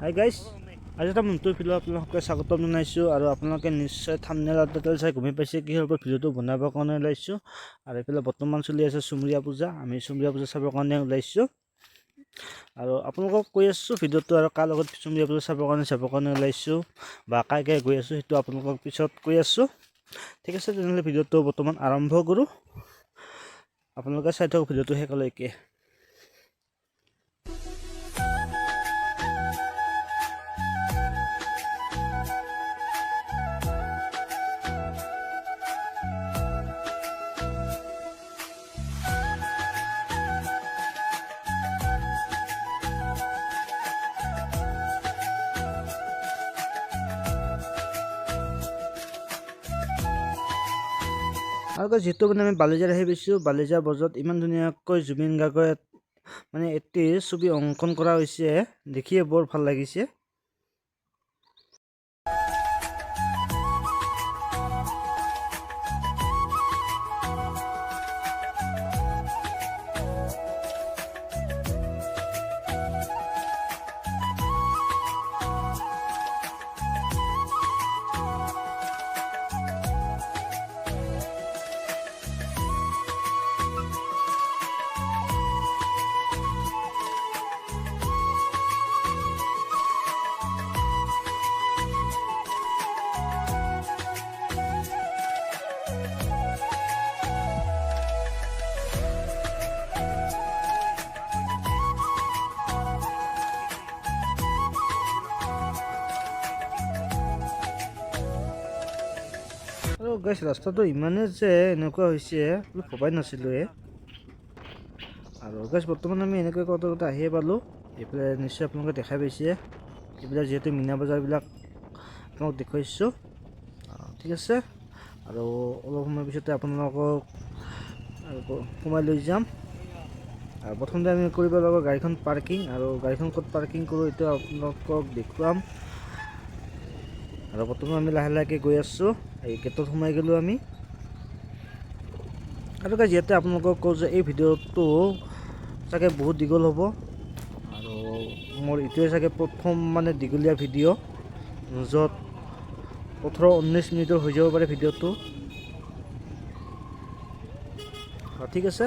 Hi guys, আজি এটা নতুন ভিডিঅ' আপোনালোকে স্বাগতম জনাইছোঁ আৰু আপোনালোকে নিশ্চয় থাম্বনেইল আৰু টাইটেল চাই গমেই পাইছে কিহৰ ওপৰত ভিডিঅ'টো বনাবৰ কাৰণে ওলাইছোঁ। আৰু এইফালে বৰ্তমান চলি আছে চুমৰীয়া পূজা, আমি চুমৰীয়া পূজা চাবৰ কাৰণে ওলাইছোঁ। আৰু আপোনালোকক কৈ আছোঁ ভিডিঅ'টো আৰু কাৰ লগত চুমৰীয়া পূজা চাবৰ কাৰণে ওলাইছোঁ বা কাই গৈ আছোঁ সেইটো আপোনালোকক পিছত কৈ আছোঁ। ঠিক আছে, তেনেহ'লে ভিডিঅ'টো বৰ্তমান আৰম্ভ কৰোঁ। আপোনালোকে চাই থাকক ভিডিঅ'টো শেষলৈকে। আৰু যিহেতু মানে আমি বালিজাৰ আহি পাইছোঁ, বালিজাৰ বজাৰত ইমান ধুনীয়াকৈ জুবিন গাৰ্গৰ মানে এটি ছবি অংকন কৰা হৈছে, দেখিয়ে বৰ ভাল লাগিছে। আৰু গাইছ, ৰাস্তাটো ইমানে যে এনেকুৱা হৈছে ভবাই নাছিলোঁ। আৰু গাইছ, বৰ্তমান আমি এনেকৈ কত আহিয়ে পালোঁ। এইফালে নিশ্চয় আপোনালোকে দেখাই পাইছে, এইবিলাক যিহেতু মীনা বজাৰবিলাক আপোনালোকক দেখুৱাইছোঁ। ঠিক আছে, আৰু অলপ সময় পিছতে আপোনালোকক সোমাই লৈ যাম। আৰু প্ৰথমতে আমি কৰিব লাগিব গাড়ীখন পাৰ্কিং, আৰু গাড়ীখন ক'ত পাৰ্কিং কৰোঁ এইটো আপোনালোকক দেখুৱাম। আৰু বৰ্তমান আমি লাহে লাহেকৈ গৈ আছোঁ, এই গেটত সোমাই গ'লোঁ আমি। আৰু গাইজ, ইয়াতে আপোনালোকক কওঁ যে এই ভিডিঅ'টো চাগে বহুত দীঘল হ'ব, আৰু মোৰ এইটোৱে চাগে প্ৰথম মানে দীঘলীয়া ভিডিঅ', য'ত 18-19 মিনিটৰ হৈ যাব পাৰে ভিডিঅ'টো। ঠিক আছে,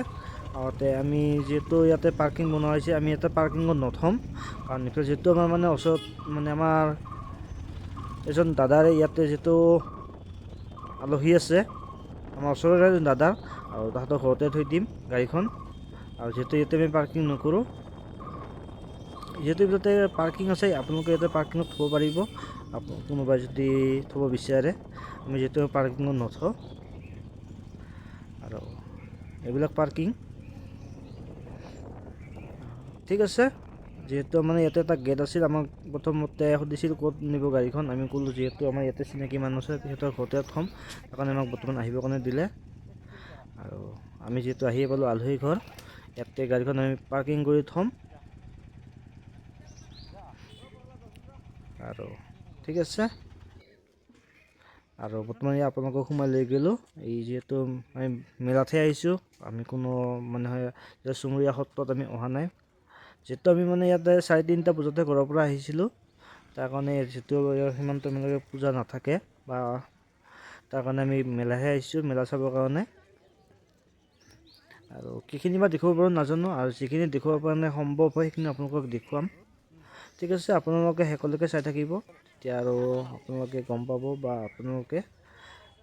আমি যিহেতু ইয়াতে পাৰ্কিং বনোৱা হৈছে, আমি ইয়াতে পাৰ্কিঙত নথ'ম, কাৰণ এইফালে যিহেতু আমাৰ মানে ওচৰত মানে আমাৰ এজন দাদাৰ ইয়াতে যিটো আলহী আছে, আমাৰ ওচৰৰে এজন দাদাৰ, আৰু তাহাঁতৰ ঘৰতে থৈ দিম গাড়ীখন। আৰু যিহেতু ইয়াতে আমি পাৰ্কিং নকৰোঁ, যিহেতু ইয়াতে পাৰ্কিং আছে, আপোনালোকে ইয়াতে পাৰ্কিঙত থ'ব পাৰিব, কোনোবাই যদি থ'ব বিচাৰে। আমি যিহেতু পাৰ্কিঙত নথওঁ, আৰু এইবিলাক পাৰ্কিং। ঠিক আছে, যিহেতু মানে ইয়াতে এটা গেট আছিল, আমাক প্ৰথমতে সুধিছিল ক'ত নিব গাড়ীখন। আমি ক'লোঁ যিহেতু আমাৰ ইয়াতে চিনাকি মানুহ আছে, সিহঁতৰ ঘৰতে থ'ম, সেইকাৰণে আমাক বৰ্তমান আহিবৰ কাৰণে দিলে। আৰু আমি যিহেতু আহিয়ে পালোঁ আলহী ঘৰ, ইয়াতে গাড়ীখন আমি পাৰ্কিং কৰি থ'ম। আৰু ঠিক আছে, আৰু বৰ্তমান আপোনালোকক সোমাই লৈ গ'লোঁ। এই যিহেতু আমি মেলাতহে আহিছোঁ, আমি কোনো মানে চুমৰীয়া সত্ৰত আমি অহা নাই। যিহেতু আমি মানে ইয়াতে 3:30 বজাতে ঘৰৰ পৰা আহিছিলোঁ, তাৰ কাৰণে যিহেতু সিমান টাইমলৈকে পূজা নাথাকে, বা তাৰ কাৰণে আমি মেলাহে আহিছোঁ, মেলা চাবৰ কাৰণে। আৰু কিখিনি বা দেখুৱাব পাৰোঁ নাজানো, আৰু যিখিনি দেখুৱাব কাৰণে সম্ভৱ হয় সেইখিনি আপোনালোকক দেখুৱাম। ঠিক আছে, আপোনালোকে শেষলৈকে চাই থাকিব, তেতিয়া আৰু আপোনালোকে গম পাব, বা আপোনালোকে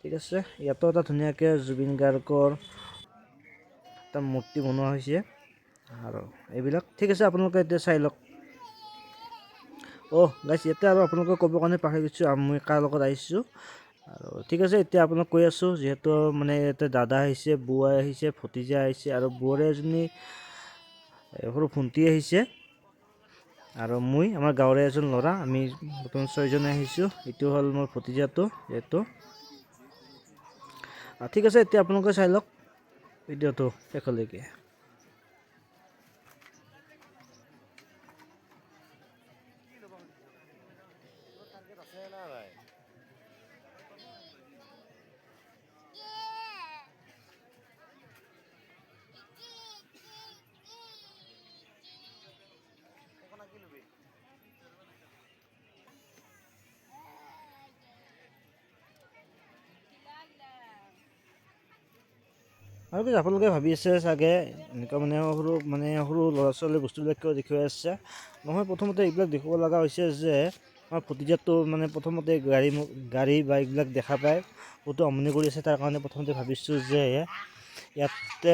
ঠিক আছে। ইয়াতো এটা ধুনীয়াকৈ জুবিন গাৰ্গৰ এটা মূৰ্তি বনোৱা হৈছে, আৰু এইবিলাক ঠিক আছে, আপোনালোকে এতিয়া চাই লওক। গাইছ, ইয়াতে আৰু আপোনালোকক ক'বৰ কাৰণে পাহৰি গৈছোঁ, মই কাৰ লগত আহিছোঁ। আৰু ঠিক আছে, এতিয়া আপোনাক কৈ আছোঁ, যিহেতু মানে ইয়াতে দাদা আহিছে, বৌ আহিছে, ভতিজা আহিছে, আৰু বৌৰে এজনী সৰু ভণ্টি আহিছে, আৰু মই আমাৰ গাঁৱৰে এজন ল'ৰা, আমি বৰ্তমান 6জনে আহিছোঁ। এইটো হ'ল মোৰ ভতিজাটো যিহেতু। ঠিক আছে, এতিয়া আপোনালোকে চাই লওক ভিডিঅ'টো শেষলৈকে। আৰু কি আপোনালোকে ভাবি আছে চাগে এনেকুৱা মানে সৰু ল'ৰা ছোৱালীৰ বস্তুবিলাক কিয় দেখুৱাই আছে নহয়। প্ৰথমতে এইবিলাক দেখুৱাব লগা হৈছে যে আমাৰ ভতিজাটো মানে প্ৰথমতে গাড়ী বাইকবিলাক দেখা পায় বহুতো আমনি কৰি আছে। তাৰ কাৰণে প্ৰথমতে ভাবিছোঁ যে ইয়াতে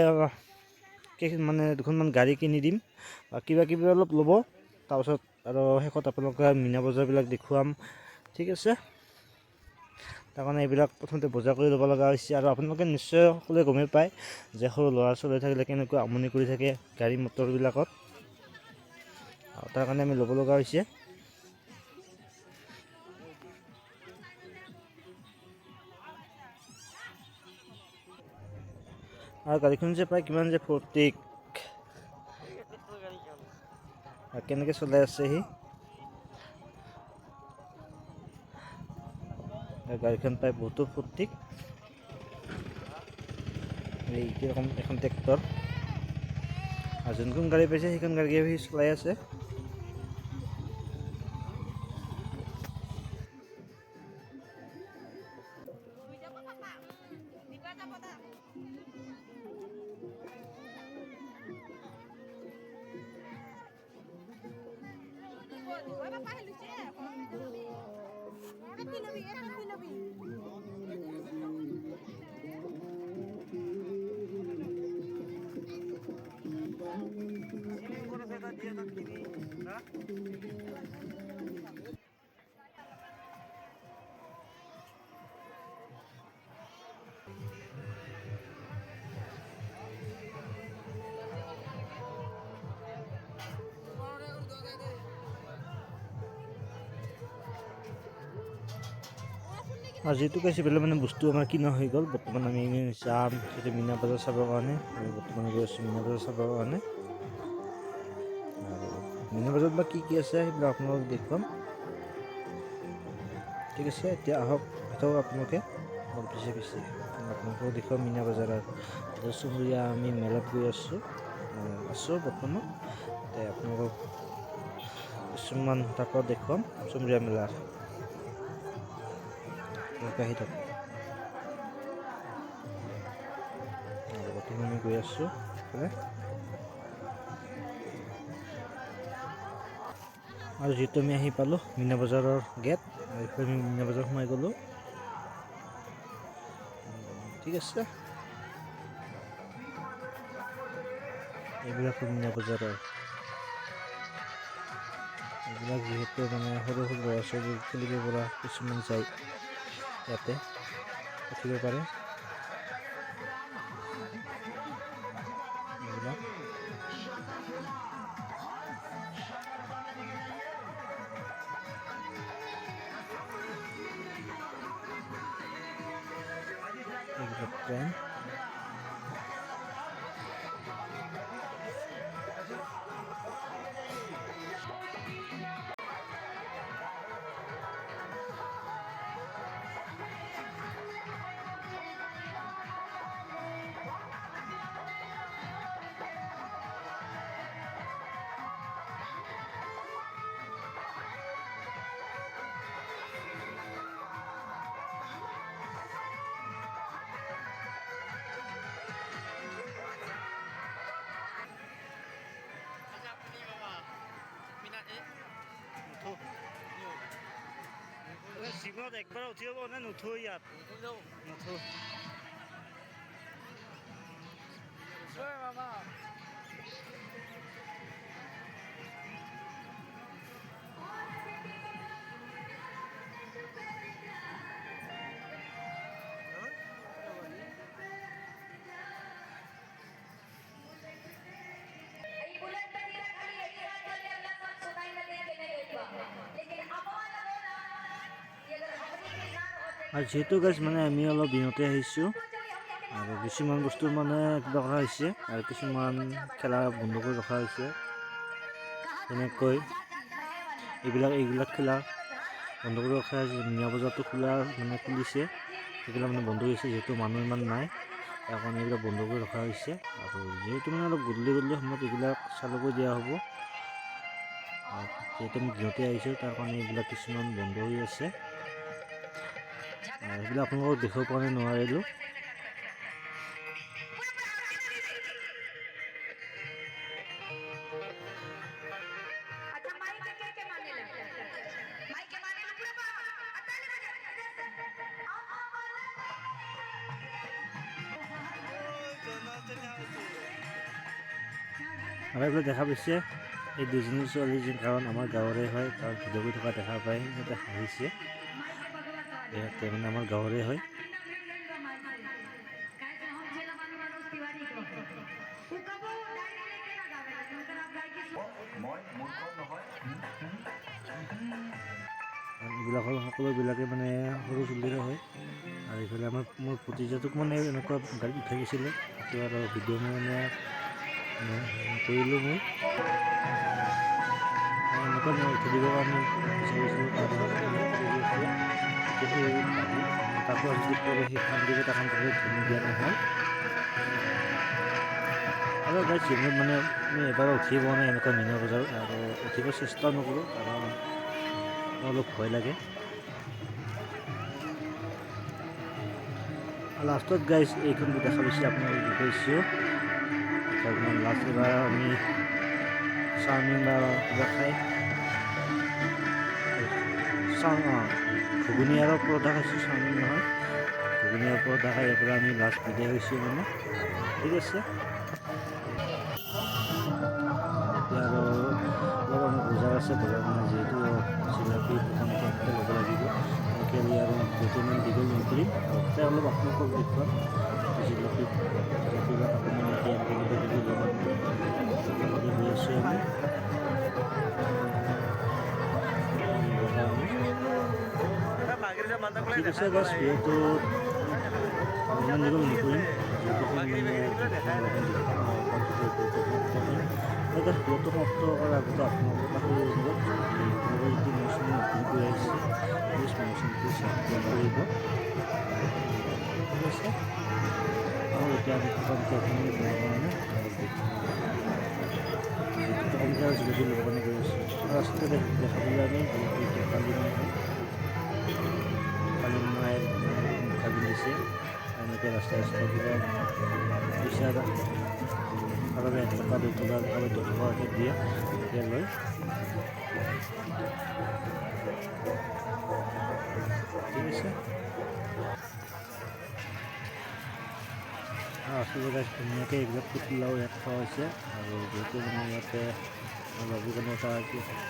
মানে দুখনমান গাড়ী কিনি দিম বা কিবা কিবি অলপ ল'ব। তাৰপাছত আৰু শেষত আপোনালোকে মীনা বজাৰবিলাক দেখুৱাম, ঠিক আছে। তাৰ কাৰণে এইবিলাক প্ৰথমতে বজাৰ কৰি ল'ব লগা হৈছে। আৰু আপোনালোকে নিশ্চয় সকলোৱে গমেই পায় যে সৰু ল'ৰা ছোৱালী থাকিলে কেনেকুৱা আমনি কৰি থাকে গাড়ী মটৰবিলাকত, তাৰ কাৰণে আমি ল'ব লগা হৈছে। আৰু গাড়ীখন যে প্ৰায় কিমান যে ফৰ্তিক কেনেকৈ চলাই আছে সি। গাড়ীখন প্ৰায় বহুতো ফৰ্তিক। এইৰকম এখন ট্ৰেক্টৰ আৰু যোনখন গাড়ী পাইছে সেইখন গাড়ীয়ে সি চলাই আছে। আৰু যিহেতু কৈছে বেলেগ মানে বস্তু আমাৰ কিনা হৈ গ'ল। বৰ্তমান আমি যাম সেইটো মীনা বজাৰ চাবৰ কাৰণে। আমি বৰ্তমান গৈ আছোঁ মীনা বজাৰ চাবৰ কাৰণে। আৰু মীনা বজাৰত বা কি কি আছে সেইবিলাক আপোনালোকক দেখুৱাম, ঠিক আছে। এতিয়া আহক আপোনালোকে মোৰ পিছে পিছে আপোনালোকক দেখুৱাম মীনা বজাৰত। চুবুৰীয়া আমি মেলাত গৈ আছোঁ বৰ্তমান। এতিয়া আপোনালোকক কিছুমান তাকো দেখুৱাম চুবুৰীয়া মেলাৰ। আহি থাকক। আৰু বৰ্তমান আমি গৈ আছোঁ আৰু যিহেতু আমি আহি পালোঁ মীনা বজাৰৰ গেট, এইফালে আমি মীনা বজাৰ সোমাই গ'লোঁ, ঠিক আছে। এইবিলাক মীনা বজাৰৰ এইবিলাক যিহেতু মানে সৰু সৰু ল'ৰা ছোৱালী খেলিব পৰা কিছুমান যায়, ইয়াতে উঠিব পাৰে এইবিলাক। এইবিলাক ট্ৰেইন জীৱনত একবাৰ উঠিব নে নুঠো ইয়াত নুঠো। আৰু যিহেতু গাইজ মানে আমি অলপ দিনতে আহিছোঁ আৰু কিছুমান বস্তু মানে কিবা কৰা হৈছে আৰু কিছুমান খেলা বন্ধ কৰি ৰখা হৈছে। যেনেকৈ এইবিলাক খেলা বন্ধ কৰি ৰখা হৈছে। মীনা বজাৰটো খুলিছে, সেইবিলাক মানে বন্ধ হৈছে যিহেতু মানুহ ইমান নাই, তাৰ কাৰণে এইবিলাক বন্ধ কৰি ৰখা হৈছে। আৰু যিহেতু মানে অলপ গধূলি সময়ত এইবিলাক চালুকৈ দিয়া হ'ব। যিহেতু আমি দিনতে আহিছোঁ তাৰ কাৰণে এইবিলাক কিছুমান বন্ধ হৈ আছে। সেইবিলাক আপোনালোকক দেখাব পৰা নোৱাৰিলোঁ। আৰু এইবিলাক দেখা পাইছে এই দুজনী ছোৱালী যেন কাৰণ আমাৰ গাঁৱৰে হয়, কাৰণ ভিডিঅ' কৰি থকা দেখা পাই সিহঁতে হাঁহিছে। ইহঁতে মানে আমাৰ গাঁৱৰে হয়। এইবিলাক সকলোবিলাকে মানে সৰু চুলিৰে হয়। আৰু এইফালে মোৰ ভতিজাটোক মানে এনেকুৱা গাড়ীত উঠাই গৈছিলে, সেইটো আৰু ভিডিঅ' মানে কৰিলোঁ মই। এনেকুৱা মই উঠাই দিবৰ কাৰণে বিচাৰিছিলোঁ, তাকো যদি পৰে সেই কান্দিব, তাকো ধুনি দিয়া নহ'ল। আৰু গাইজ জীৱনত মানে আমি এবাৰ উঠি পোৱা নাই এনেকুৱা মীনা বজাৰত, আৰু উঠিব চেষ্টা নকৰোঁ কাৰণ অলপ ভয় লাগে। লাষ্টত গাইজ এইখন দেখা পাইছে আপোনালোকে দেখুৱাইছোঁ। আপোনাৰ লাষ্ট এবাৰ আমি চাওমিন বা কিবা খাই ঘুগুনি আৰু পৰঠা খাইছোঁ, চাওমিন নহয়, ঘুগুনি আৰু পৰঠা খাই ইয়াৰ পৰা আমি লাষ্ট বিদায় হৈছোঁ মানে। ঠিক আছে, এতিয়া আৰু অলপ আমাৰ বজাৰ আছে, বজাৰ মানে যিহেতু জিলাপি দোকান এখন ল'ব লাগিব, সেইকাৰণে আৰু বৰ্তমান দীঘল নকৰিম, আৰু তাতে অলপ আপোনালোকক দেখুৱাম জিলাপি বা কাপোৰ মানে কি এনেকৈ কিবা কিবি ল'ম লগতে গৈ আছোঁ আমি। ঠিক আছে বাছ, ভিডিঅ'টো ইমান দীঘল নকৰিম, যিহেতু ভিডিঅ'টো সমাপ্ত কৰাৰ আগতে আপোনালোকক আশীৰ্বাদ অনুৰোধ, আপোনালোকে যদি মোৰ চেনেল নতুন কৰি আহিছে প্লিজ মোৰ চেনেলটো ছাবস্ক্ৰাইব কৰিব। ঠিক আছে, আৰু এতিয়া আমি প্ৰথমতে বনাব কাৰণে যিহেতু প্ৰথমতে আৰু জিলাপি ল'ব কাৰণে গৈ আছোঁ, ৰাস্তাতে দেখা পালে আমি যিহেতু কালি মায়ে মুখা পিন্ধিছে, এনেকৈ ৰাস্তাই কিবা পইচা কাৰোবাৰ 1 টকা 2 টকা কাৰোবাৰ 10 টকাকৈ দিয়ে, এনেকৈ লয়। ঠিক আছে, আচলতে গাইজ ধুনীয়াকৈ এইবিলাক পুতলাও ইয়াত থোৱা হৈছে, আৰু যিহেতু মানে ইয়াতে বাবু কাৰণে এটা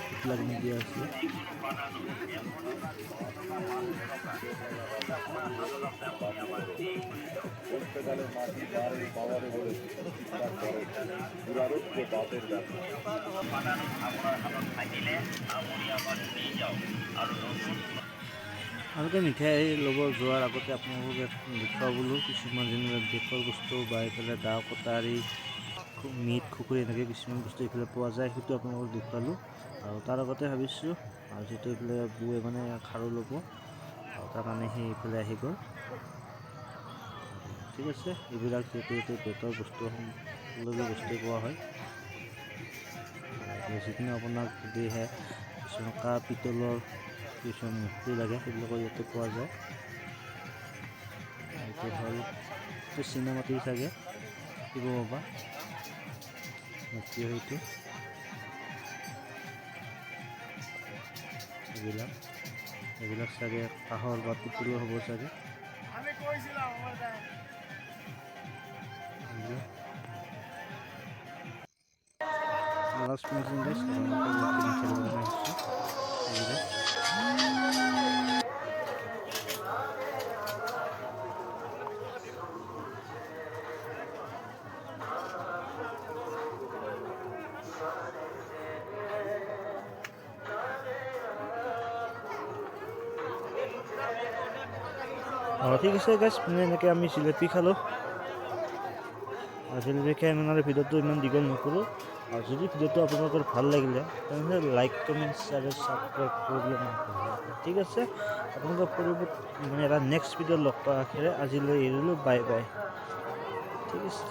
পুতলা কিনি দিয়া হৈছে। আনহাতে মিঠাই ল'ব যোৱাৰ আগতে আপোনালোকে দেখুৱাবলৈ কিছুমান যেনে দেশৰ বস্তু বা এইফালে দা কটাৰী, মিট খুকুৰি এনেকৈ কিছুমান বস্তু এইফালে পোৱা যায়, সেইটো আপোনালোকক দেখুৱালোঁ। আৰু তাৰ আগতে ভাবিছোঁ আৰু যিহেতু এইফালে বৌয়ে মানে খাৰু ল'ব, আৰু তাৰ কাৰণে সেই এইফালে আহি গ'ল। ঠিক আছে, এইবিলাক যিহেতু বেতৰ বস্তু সকলোবোৰ বস্তুৱেই পোৱা হয়, যিখিনি আপোনাক যদিহে কিছুমান কাঁহ পিতলৰ কিছুমান মূৰ্তি লাগে সেইবিলাকো ইয়াতে পোৱা যায়। এইটো হ'ল চীনামাটিৰ চাগে শিৱ বাবা মূৰ্তি, হয়তো এইবিলাক চাগে কাঁহৰ বা পিতলৰ হ'ব চাগে। লাষ্ট ফিনিচিং গাইজ, ঠিক আছে গাইজ, মানে এনেকৈ আমি জিলাপি খালোঁ। জিলাপি খাই মানে ভিডিঅ'টো ইমান দীঘল নকৰোঁ, আৰু যদি ভিডিঅ'টো আপোনালোকৰ ভাল লাগিলে তেনেহ'লে লাইক কমেণ্ট আৰু ছাবস্ক্ৰাইব কৰিবলৈ নাপাহৰিব। ঠিক আছে, আপোনালোকৰ পৰৱৰ্তী মানে এটা নেক্সট ভিডিঅ'ত লগ পোৱাৰ আশাৰে আজিলৈ এৰিলোঁ, বাই বাই। ঠিক আছে।